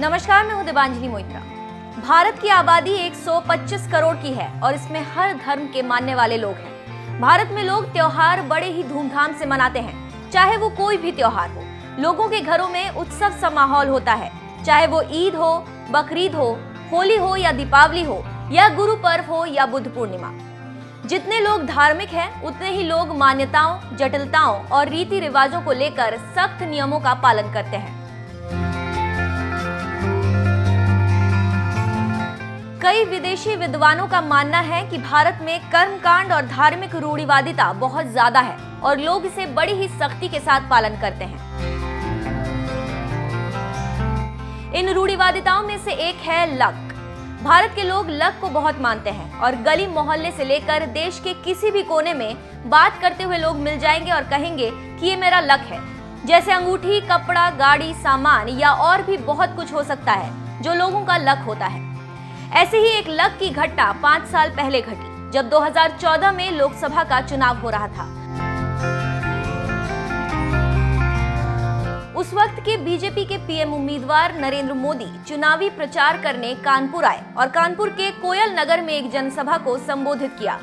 नमस्कार, मैं हूं देवांजलि मोइत्रा। भारत की आबादी 125 करोड़ की है और इसमें हर धर्म के मानने वाले लोग हैं। भारत में लोग त्योहार बड़े ही धूमधाम से मनाते हैं, चाहे वो कोई भी त्योहार हो। लोगों के घरों में उत्सव सा माहौल होता है, चाहे वो ईद हो, बकरीद हो, होली हो या दीपावली हो, या गुरु पर्व हो या बुद्ध पूर्णिमा। जितने लोग धार्मिक हैं, उतने ही लोग मान्यताओं, जटिलताओं और रीति रिवाजों को लेकर सख्त नियमों का पालन करते हैं। कई विदेशी विद्वानों का मानना है कि भारत में कर्मकांड और धार्मिक रूढ़िवादिता बहुत ज्यादा है और लोग इसे बड़ी ही सख्ती के साथ पालन करते हैं। इन रूढ़िवादिताओं में से एक है लक। भारत के लोग लक को बहुत मानते हैं और गली मोहल्ले से लेकर देश के किसी भी कोने में बात करते हुए लोग मिल जाएंगे और कहेंगे कि ये मेरा लक है। जैसे अंगूठी, कपड़ा, गाड़ी, सामान या और भी बहुत कुछ हो सकता है जो लोगों का लक होता है। ऐसे ही एक लक की घटना 5 साल पहले घटी, जब 2014 में लोकसभा का चुनाव हो रहा था। उस वक्त के बीजेपी के पीएम उम्मीदवार नरेंद्र मोदी चुनावी प्रचार करने कानपुर आए और कानपुर के कोयल नगर में एक जनसभा को संबोधित किया।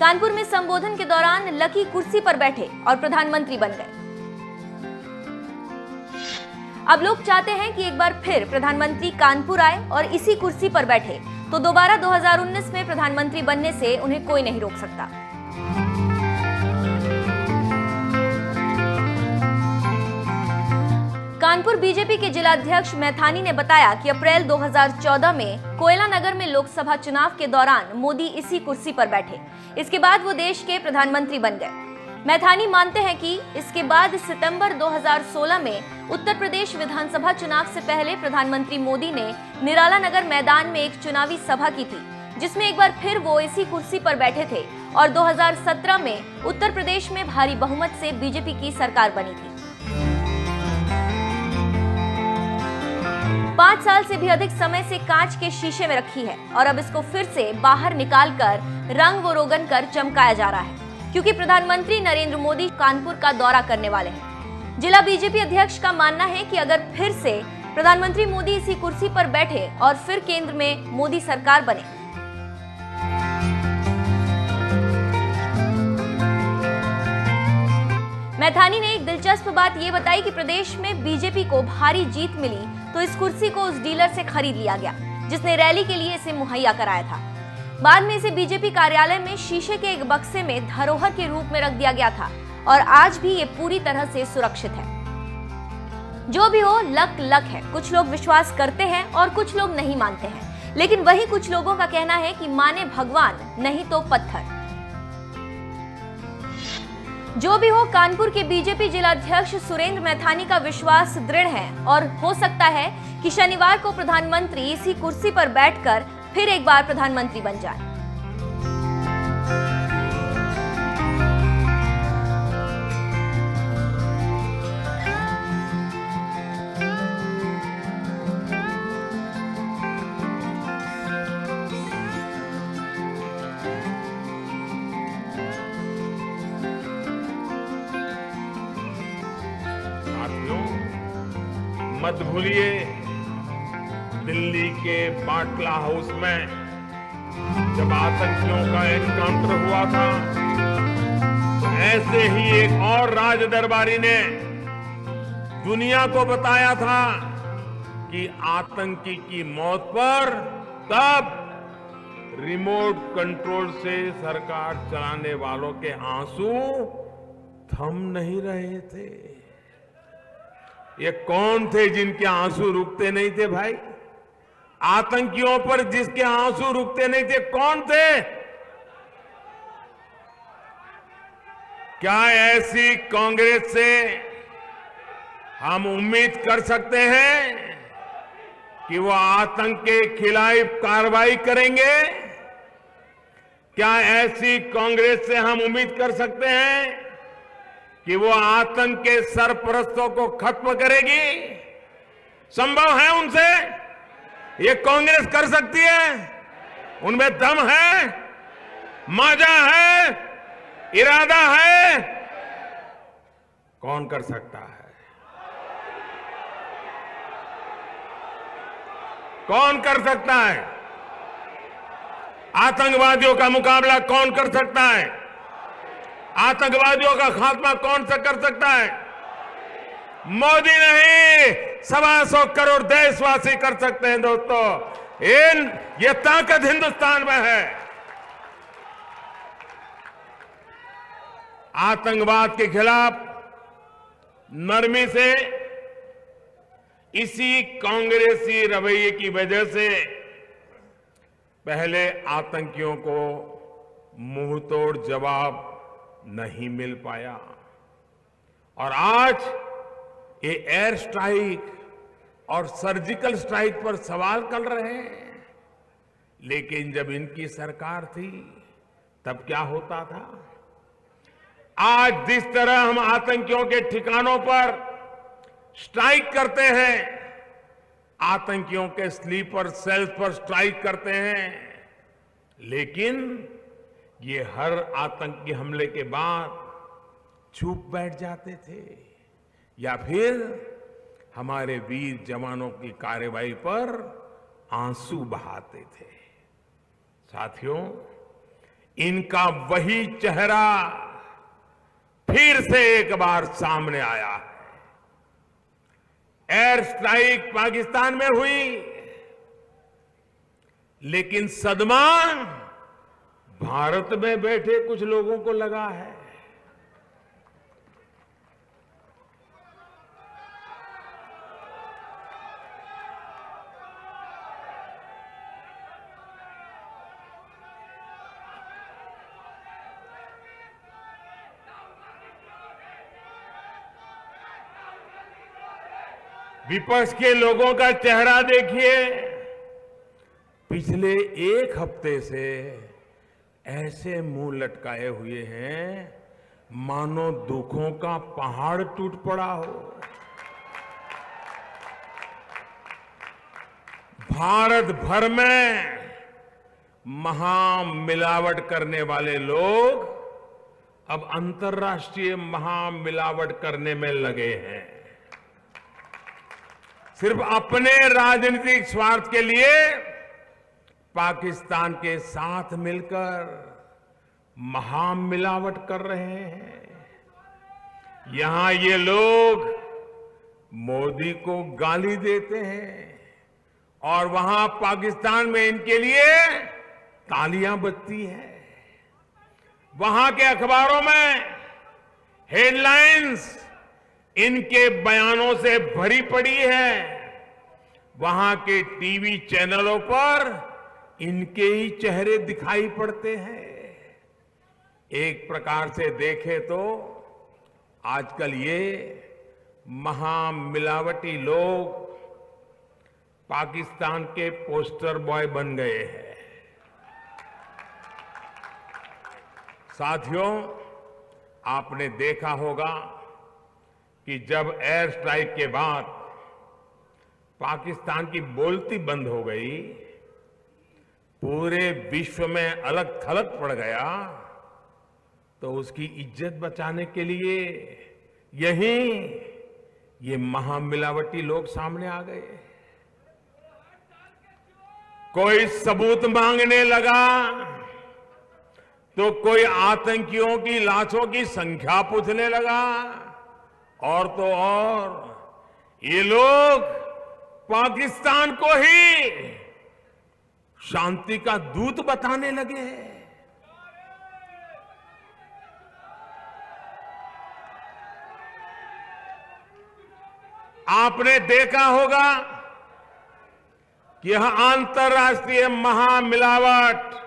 कानपुर में संबोधन के दौरान लकी कुर्सी पर बैठे और प्रधानमंत्री बन गए। अब लोग चाहते हैं कि एक बार फिर प्रधानमंत्री कानपुर आए और इसी कुर्सी पर बैठे, तो दोबारा 2019 में प्रधानमंत्री बनने से उन्हें कोई नहीं रोक सकता। कानपुर बीजेपी के जिलाध्यक्ष मैथानी ने बताया कि अप्रैल 2014 में कोयला नगर में लोकसभा चुनाव के दौरान मोदी इसी कुर्सी पर बैठे। इसके बाद वो देश के प्रधानमंत्री बन गए। मैथानी मानते हैं कि इसके बाद सितंबर 2016 में उत्तर प्रदेश विधानसभा चुनाव से पहले प्रधानमंत्री मोदी ने निराला नगर मैदान में एक चुनावी सभा की थी, जिसमें एक बार फिर वो इसी कुर्सी पर बैठे थे और 2017 में उत्तर प्रदेश में भारी बहुमत से बीजेपी की सरकार बनी थी। 5 साल से भी अधिक समय से कांच के शीशे में रखी है और अब इसको फिर से बाहर निकालकर रंग व रोगन कर चमकाया जा रहा है, क्योंकि प्रधानमंत्री नरेंद्र मोदी कानपुर का दौरा करने वाले हैं। जिला बीजेपी अध्यक्ष का मानना है कि अगर फिर से प्रधानमंत्री मोदी इसी कुर्सी पर बैठे और फिर केंद्र में मोदी सरकार बने, मैथानी ने एक दिलचस्प बात ये बताई कि प्रदेश में बीजेपी को भारी जीत मिली तो इस कुर्सी को उस डीलर से खरीद लिया गया जिसने रैली के लिए इसे मुहैया कराया था। बाद में इसे बीजेपी कार्यालय में शीशे के एक बक्से में धरोहर के रूप में रख दिया गया था और आज भी ये पूरी तरह से सुरक्षित है। जो भी हो, लक लक है। कुछ लोग विश्वास करते हैं और कुछ लोग नहीं मानते हैं, लेकिन वही कुछ लोगों का कहना है कि माने भगवान, नहीं तो पत्थर। जो भी हो, कानपुर के बीजेपी जिलाध्यक्ष सुरेंद्र मैथानी का विश्वास दृढ़ है और हो सकता है कि शनिवार को प्रधानमंत्री इसी कुर्सी पर बैठकर फिर एक बार प्रधानमंत्री बन जाए। मत भूलिए, दिल्ली के बाटला हाउस में जब आतंकियों का एनकाउंटर हुआ था, तो ऐसे ही एक और राज दरबारी ने दुनिया को बताया था कि आतंकी की मौत पर तब रिमोट कंट्रोल से सरकार चलाने वालों के आंसू थम नहीं रहे थे। ये कौन थे जिनके आंसू रुकते नहीं थे भाई? आतंकियों पर जिसके आंसू रुकते नहीं थे, कौन थे? क्या ऐसी कांग्रेस से हम उम्मीद कर सकते हैं कि वो आतंक के खिलाफ कार्रवाई करेंगे? क्या ऐसी कांग्रेस से हम उम्मीद कर सकते हैं कि वो आतंक के सरपरस्तों को खत्म करेगी? संभव है उनसे? ये कांग्रेस कर सकती है? उनमें दम है, माजा है, इरादा है? कौन कर सकता है? कौन कर सकता है? आतंकवादियों का मुकाबला कौन कर सकता है? आतंकवादियों का खात्मा कौन सा कर सकता है? मोदी नहीं, 125 करोड़ देशवासी कर सकते हैं दोस्तों। ये ताकत हिंदुस्तान में है। आतंकवाद के खिलाफ नरमी से, इसी कांग्रेसी रवैये की वजह से पहले आतंकियों को मुंहतोड़ जवाब नहीं मिल पाया और आज ये एयर स्ट्राइक और सर्जिकल स्ट्राइक पर सवाल कर रहे हैं। लेकिन जब इनकी सरकार थी तब क्या होता था? आज जिस तरह हम आतंकियों के ठिकानों पर स्ट्राइक करते हैं, आतंकियों के स्लीपर सेल्स पर स्ट्राइक करते हैं, लेकिन ये हर आतंकी हमले के बाद चुप बैठ जाते थे या फिर हमारे वीर जवानों की कार्रवाई पर आंसू बहाते थे। साथियों, इनका वही चेहरा फिर से एक बार सामने आया है। एयर स्ट्राइक पाकिस्तान में हुई, लेकिन सदमा भारत में बैठे कुछ लोगों को लगा है। विपक्ष के लोगों का चेहरा देखिए। पिछले एक हफ्ते से ऐसे मुंह लटकाए हुए हैं मानो दुखों का पहाड़ टूट पड़ा हो। भारत भर में महामिलावट करने वाले लोग अब अंतर्राष्ट्रीय महामिलावट करने में लगे हैं। सिर्फ अपने राजनीतिक स्वार्थ के लिए पाकिस्तान के साथ मिलकर महामिलावट कर रहे हैं। यहां ये लोग मोदी को गाली देते हैं और वहां पाकिस्तान में इनके लिए तालियां बजती हैं। वहां के अखबारों में हेडलाइंस इनके बयानों से भरी पड़ी है। वहां के टीवी चैनलों पर इनके ही चेहरे दिखाई पड़ते हैं। एक प्रकार से देखें तो आजकल ये महामिलावटी लोग पाकिस्तान के पोस्टर बॉय बन गए हैं। साथियों, आपने देखा होगा कि जब एयर स्ट्राइक के बाद पाकिस्तान की बोलती बंद हो गई, पूरे विश्व में अलग थलग पड़ गया, तो उसकी इज्जत बचाने के लिए ये महामिलावटी लोग सामने आ गए। कोई सबूत मांगने लगा तो कोई आतंकियों की लाशों की संख्या पूछने लगा, और तो और ये लोग पाकिस्तान को ही शांति का दूत बताने लगे। आपने देखा होगा कि यह अंतर्राष्ट्रीय महामिलावट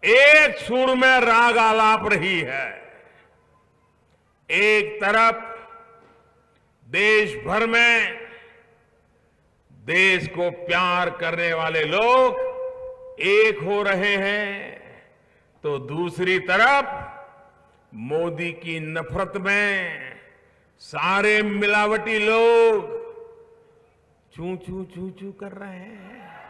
एक सुर में राग आलाप रही है। एक तरफ देश भर में देश को प्यार करने वाले लोग एक हो रहे हैं, तो दूसरी तरफ मोदी की नफरत में सारे मिलावटी लोग चू चू चू चू कर रहे हैं।